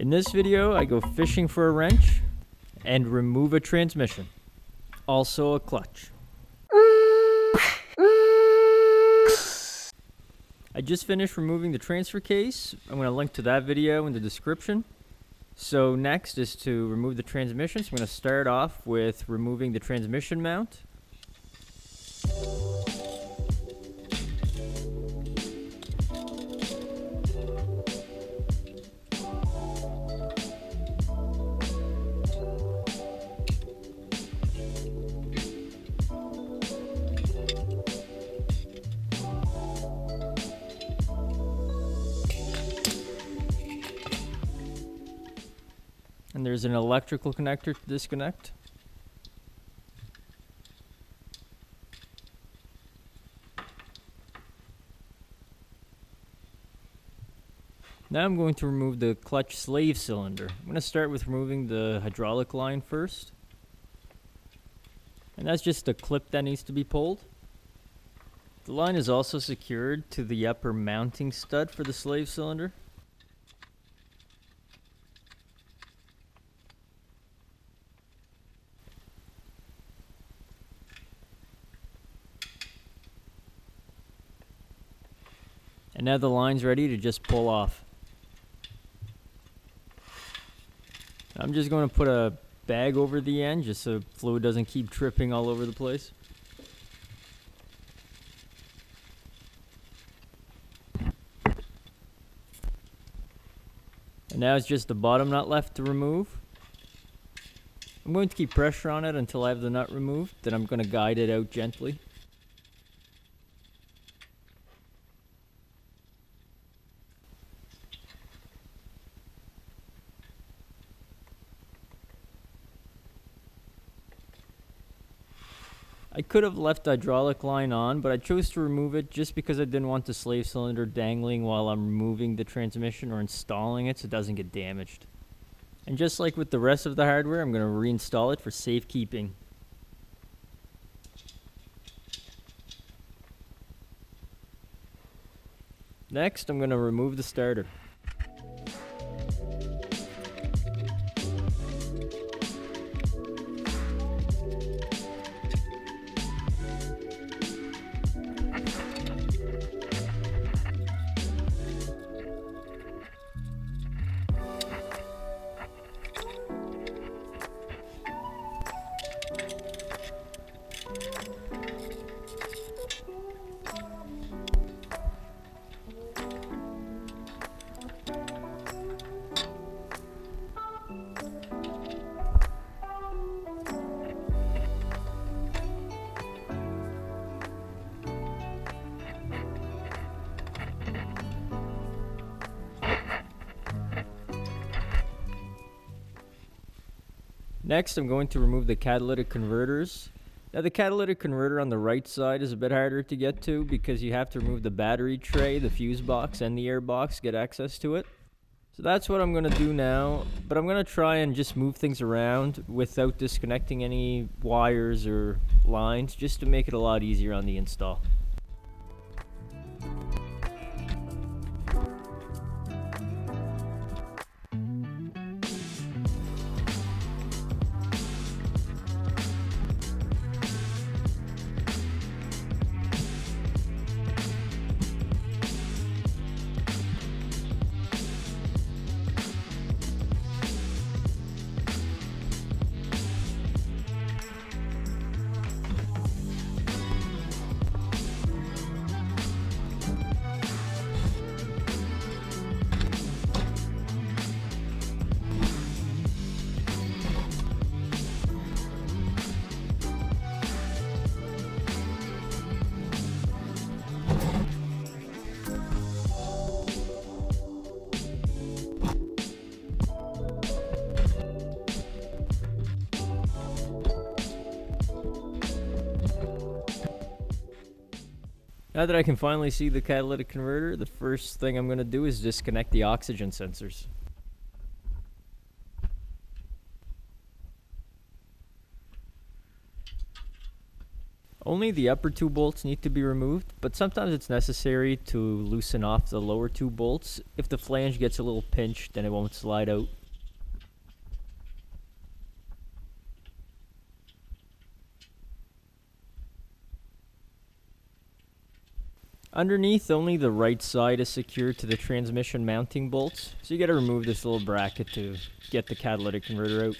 In this video, I go fishing for a wrench and remove a transmission, also a clutch. I just finished removing the transfer case. I'm going to link to that video in the description. So next is to remove the transmission. So I'm going to start off with removing the transmission mount. And there's an electrical connector to disconnect. Now I'm going to remove the clutch slave cylinder. I'm going to start with removing the hydraulic line first. And that's just a clip that needs to be pulled. The line is also secured to the upper mounting stud for the slave cylinder. And now the line's ready to just pull off. I'm just going to put a bag over the end just so fluid doesn't keep dripping all over the place. And now it's just the bottom nut left to remove. I'm going to keep pressure on it until I have the nut removed, then I'm going to guide it out gently. I could have left the hydraulic line on, but I chose to remove it just because I didn't want the slave cylinder dangling while I'm removing the transmission or installing it so it doesn't get damaged. And just like with the rest of the hardware, I'm going to reinstall it for safekeeping. Next, I'm going to remove the starter. Next, I'm going to remove the catalytic converters. Now, the catalytic converter on the right side is a bit harder to get to because you have to remove the battery tray, the fuse box, and the air box to get access to it. So that's what I'm going to do now, but I'm going to try and just move things around without disconnecting any wires or lines, just to make it a lot easier on the install. Now that I can finally see the catalytic converter, the first thing I'm going to do is disconnect the oxygen sensors. Only the upper two bolts need to be removed, but sometimes it's necessary to loosen off the lower two bolts. If the flange gets a little pinched, then it won't slide out. Underneath, only the right side is secured to the transmission mounting bolts, so you gotta remove this little bracket to get the catalytic converter out.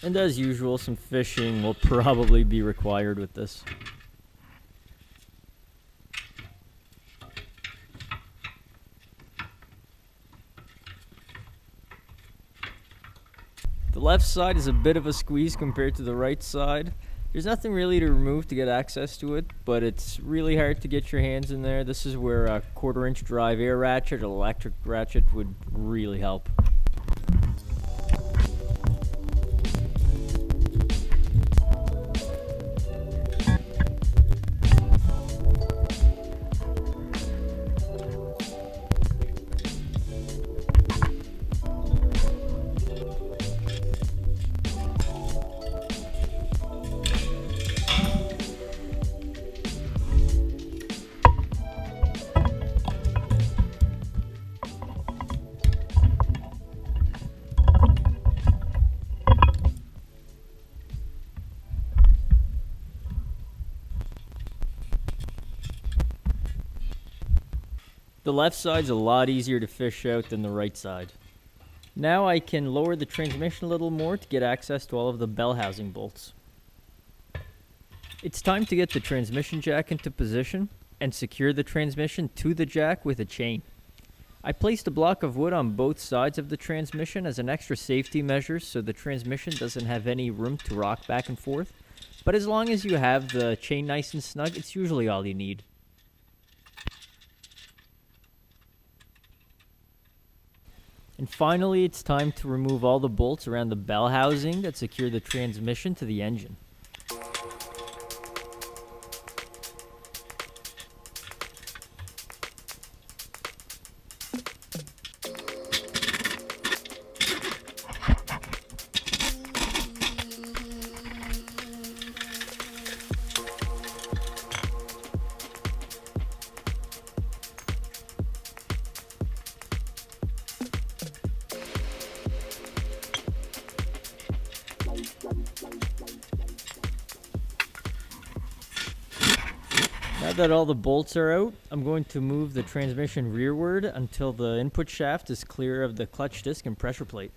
And as usual, some fishing will probably be required with this. The left side is a bit of a squeeze compared to the right side. There's nothing really to remove to get access to it, but it's really hard to get your hands in there. This is where a 1/4-inch drive air ratchet or electric ratchet would really help. The left side's a lot easier to fish out than the right side. Now I can lower the transmission a little more to get access to all of the bell housing bolts. It's time to get the transmission jack into position and secure the transmission to the jack with a chain. I placed a block of wood on both sides of the transmission as an extra safety measure so the transmission doesn't have any room to rock back and forth, but as long as you have the chain nice and snug, it's usually all you need. And finally, it's time to remove all the bolts around the bell housing that secure the transmission to the engine. Now that all the bolts are out, I'm going to move the transmission rearward until the input shaft is clear of the clutch disc and pressure plate.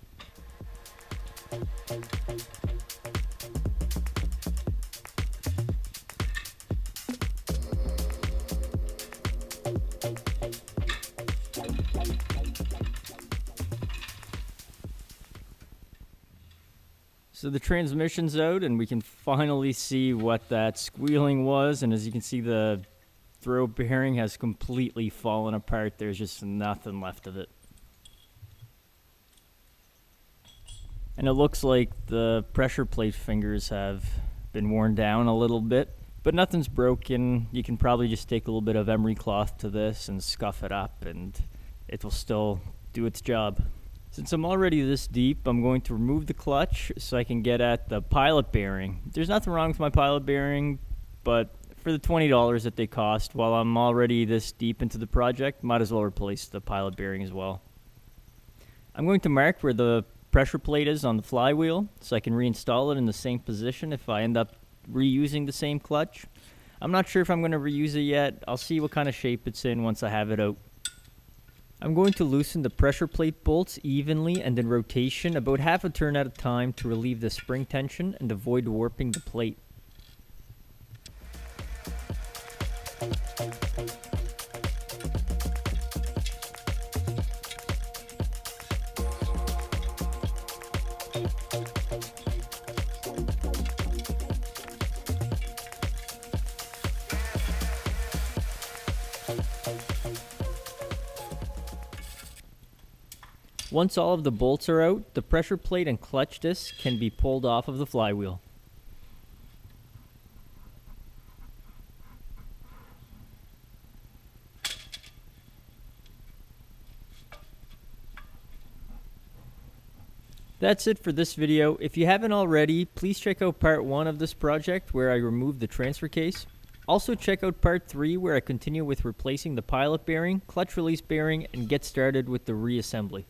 So the transmission's out and we can finally see what that squealing was, and as you can see, the throw bearing has completely fallen apart. There's just nothing left of it. And it looks like the pressure plate fingers have been worn down a little bit, but nothing's broken. You can probably just take a little bit of emery cloth to this and scuff it up and it will still do its job. Since I'm already this deep, I'm going to remove the clutch so I can get at the pilot bearing. There's nothing wrong with my pilot bearing, but for the $20 that they cost, while I'm already this deep into the project, might as well replace the pilot bearing as well. I'm going to mark where the pressure plate is on the flywheel so I can reinstall it in the same position if I end up reusing the same clutch. I'm not sure if I'm going to reuse it yet. I'll see what kind of shape it's in once I have it out. I'm going to loosen the pressure plate bolts evenly and in rotation about half a turn at a time to relieve the spring tension and avoid warping the plate. Once all of the bolts are out, the pressure plate and clutch disc can be pulled off of the flywheel. That's it for this video. If you haven't already, please check out part 1 of this project where I removed the transfer case. Also check out part 3 where I continue with replacing the pilot bearing, clutch release bearing, and get started with the reassembly.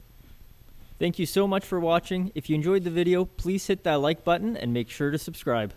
Thank you so much for watching. If you enjoyed the video, please hit that like button and make sure to subscribe.